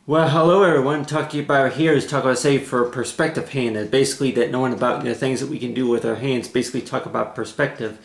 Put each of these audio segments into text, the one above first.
Well, hello everyone. Talking about here is talk about say for perspective hand, and basically that knowing about things that we can do with our hands. Basically talk about perspective,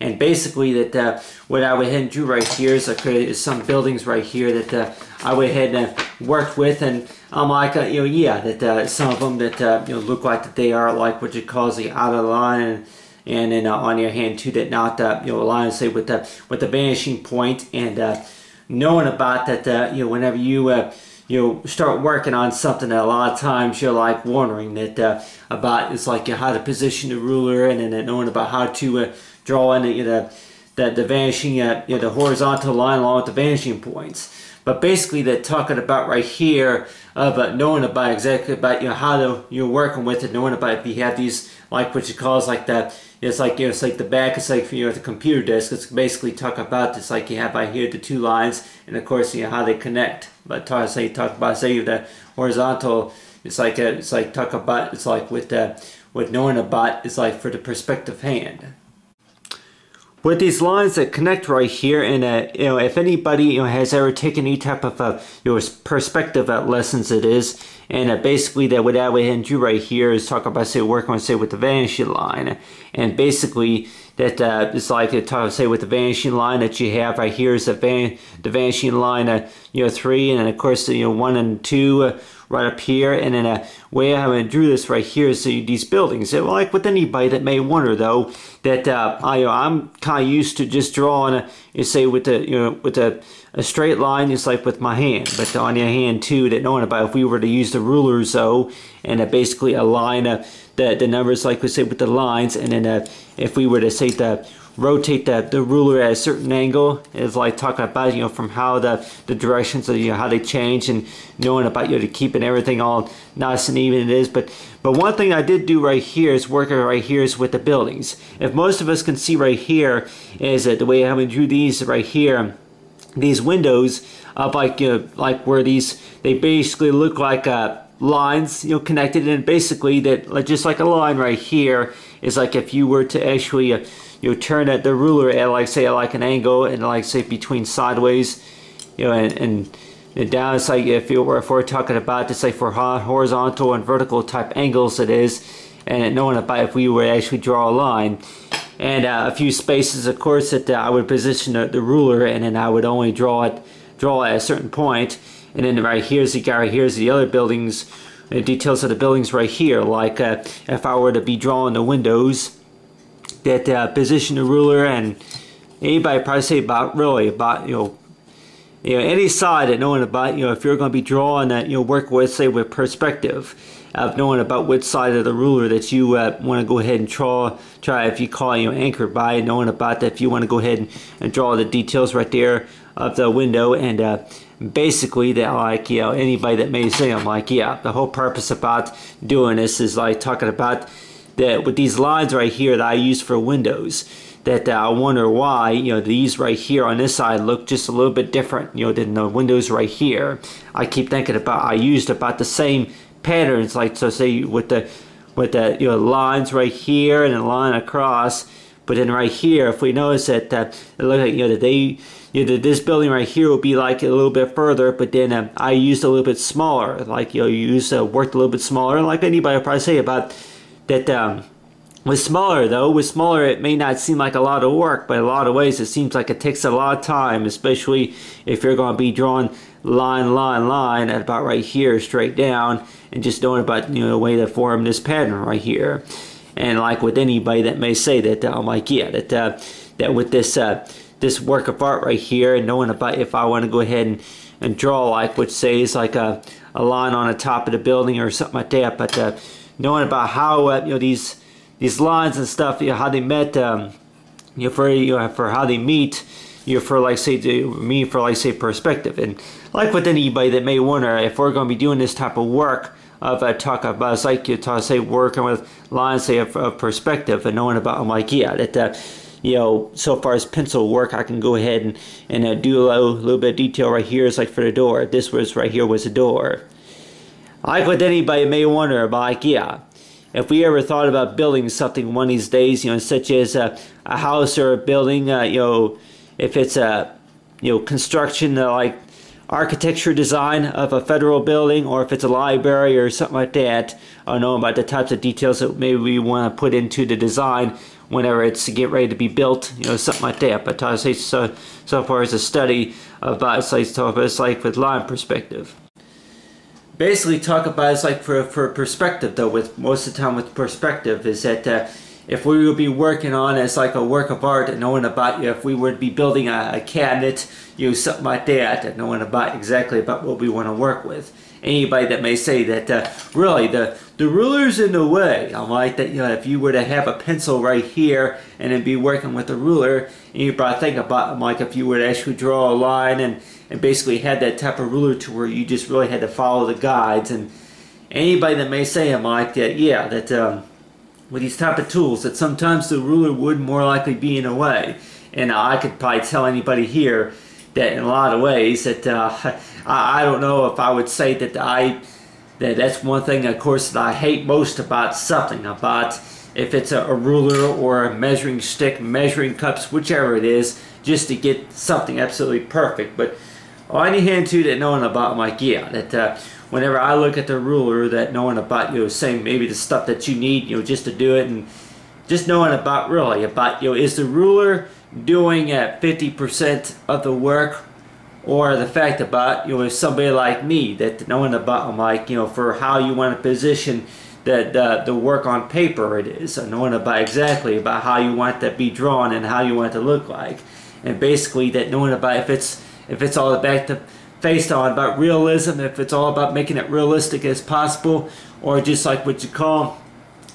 and basically that what I went ahead and drew right here is is some buildings right here that I went ahead and worked with, and I'm like yeah, that some of them that look like that they are like what you call the out of line. And then on your hand too, that not align say with the vanishing point, and knowing about that whenever you start working on something that a lot of times you're like wondering that about it's like how to position the ruler, and then knowing about how to draw in the vanishing the horizontal line along with the vanishing points. But basically they're talking about right here of knowing about exactly about how you're working with it, knowing about if you have these like what you call is like that. It's like it's like the back. It's like the computer desk. It's basically talk about this like you have right here the two lines, and of course how they connect. But talk about say the horizontal. It's like talk about it's like with knowing about it's like for the perspective hand. With these lines that connect right here, and if anybody has ever taken any type of perspective lessons, it is, and basically that what I went ahead and drew right here is talk about say working on say with the vanishing line, and basically that it's like talk say with the vanishing line that you have right here is the vanishing line 3, and then of course 1 and 2 right up here, and then way I drew this right here is these buildings. So, like with anybody that may wonder though, that I'm kind of used to just drawing say with a straight line, just like with my hand. But on your hand too, that knowing about if we were to use the rulers though, and basically align the numbers like we say with the lines, and then if we were to say rotate the ruler at a certain angle, is like talking about from how the directions of how they change, and knowing about to keeping everything all nice and even it is. But one thing I did do right here is working right here is with the buildings. If most of us can see right here is that the way I drew these right here, these windows of like where they basically look like lines connected, and basically that just like a line right here is like if you were to actually turn the ruler at like say like an angle, and like say between sideways and down. It's like if we're talking about this like for horizontal and vertical type angles it is, and knowing about if we were to actually draw a line and a few spaces of course that I would position the ruler, and then I would only draw at a certain point, and then right here's the guy, right here's the other buildings, the details of the buildings right here, like if I were to be drawing the windows, that position the ruler, and anybody probably say about any side that knowing about if you're going to be drawing that work with say with perspective of knowing about which side of the ruler that you want to go ahead and try if you call anchored by, knowing about that if you want to go ahead and draw the details right there of the window, and basically that like anybody that may say I'm like the whole purpose about doing this is like talking about that with these lines right here that I use for windows, that I wonder why these right here on this side look just a little bit different than the windows right here. I keep thinking about I used about the same patterns, like so say with the lines right here and a line across, but then right here if we notice that it looks like that this building right here will be like a little bit further, but then I used a little bit smaller, like worked a little bit smaller, like anybody will probably say about that. With smaller it may not seem like a lot of work, but in a lot of ways it seems like it takes a lot of time, especially if you're going to be drawing line at about right here straight down, and just knowing about the way to form this pattern right here. And like with anybody that may say that I'm like that with this work of art right here, and knowing about if I want to go ahead and draw like which say is like a line on the top of the building or something like that, but knowing about how these lines and stuff, how they met, for how they meet, for like say perspective. And like with anybody that may wonder if we're going to be doing this type of work of talk about, it's like say working with lines say of perspective, and knowing about I'm like that so far as pencil work I can go ahead and do a little bit of detail right here. It's like for the door, this was right here was a door. Like what anybody may wonder about, like if we ever thought about building something one of these days, such as a house or a building, if it's a, construction like architecture design of a federal building, or if it's a library or something like that, know about the types of details that maybe we want to put into the design whenever it's to get ready to be built, something like that. But I say so far as a study about it's like with line perspective. Basically talk about it's like for perspective though, with most of the time with perspective is that if we would be working on as like a work of art and knowing about if we would be building a cabinet, something like that, and knowing about exactly about what we want to work with. Anybody that may say that really the ruler's in the way, I'm like that, if you were to have a pencil right here and then be working with a ruler, and you probably think about, I'm like, if you were to actually draw a line and basically had that type of ruler to where you just really had to follow the guides. And anybody that may say, I'm like that, yeah, that with these type of tools, that sometimes the ruler would more likely be in a way. And I could probably tell anybody here that in a lot of ways that I don't know if I would say that that's one thing, of course, that I hate most about something, about if it's a ruler or a measuring stick, measuring cups, whichever it is, just to get something absolutely perfect. But on the hand too, that knowing about, I'm like, yeah, that whenever I look at the ruler, that knowing about, saying maybe the stuff that you need, just to do it, and just knowing about really about, is the ruler doing at 50% of the work, or the fact about, if somebody like me, that knowing about, I'm like, for how you want to position the work on paper it is, and knowing about exactly about how you want that to be drawn and how you want it to look like. And basically that knowing about if it's all back to based on about realism, if it's all about making it realistic as possible, or just like what you call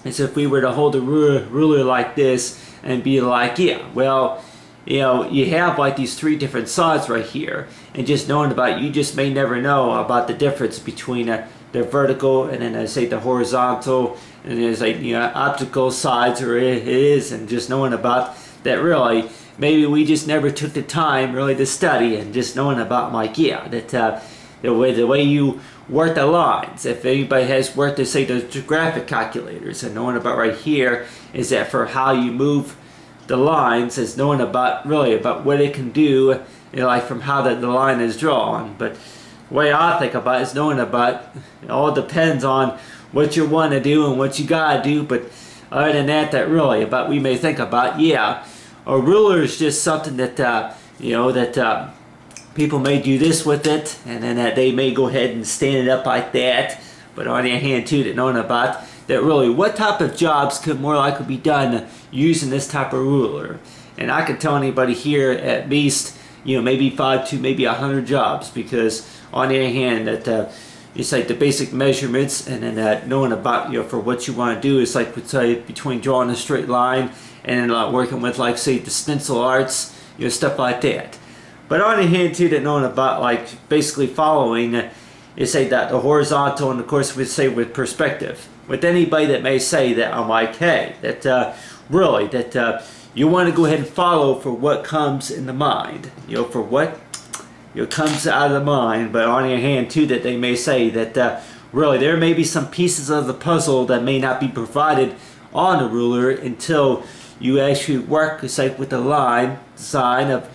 is if we were to hold a ruler like this and be like, yeah, well, you have like these three different sides right here, and just knowing about, you just may never know about the difference between the vertical and then say the horizontal, and there's like optical sides, or it is, and just knowing about that really maybe we just never took the time really to study, and just knowing about, like, yeah, that the way you work the lines. If anybody has worked to say those graphic calculators, and knowing about right here is that for how you move the lines is knowing about really about what it can do, like from how the line is drawn. But the way I think about it is knowing about, it all depends on what you want to do and what you gotta do. But other than that, that really about we may think about, yeah, a ruler is just something that that people may do this with it, and then that they may go ahead and stand it up like that. But on the other hand too, that knowing about that really what type of jobs could more likely be done using this type of ruler. And I could tell anybody here at least maybe 5 to maybe 100 jobs, because on the other hand that it's like the basic measurements, and then that knowing about for what you want to do is like say between drawing a straight line and then working with like say the stencil arts, stuff like that. But on the hand too, that knowing about like basically following is say that the horizontal, and of course we say with perspective. With anybody that may say that, I'm like, hey, that really that you want to go ahead and follow for what comes in the mind, for what comes out of the mind. But on the other hand too, that they may say that really there may be some pieces of the puzzle that may not be provided on the ruler until you actually work, say, with the line design of,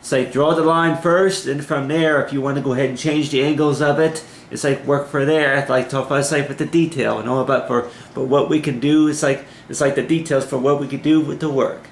say, draw the line first, and from there, if you want to go ahead and change the angles of it, it's like work for there. It's like talk about, say, with the detail and all about but what we can do. It's like the details for what we can do with the work.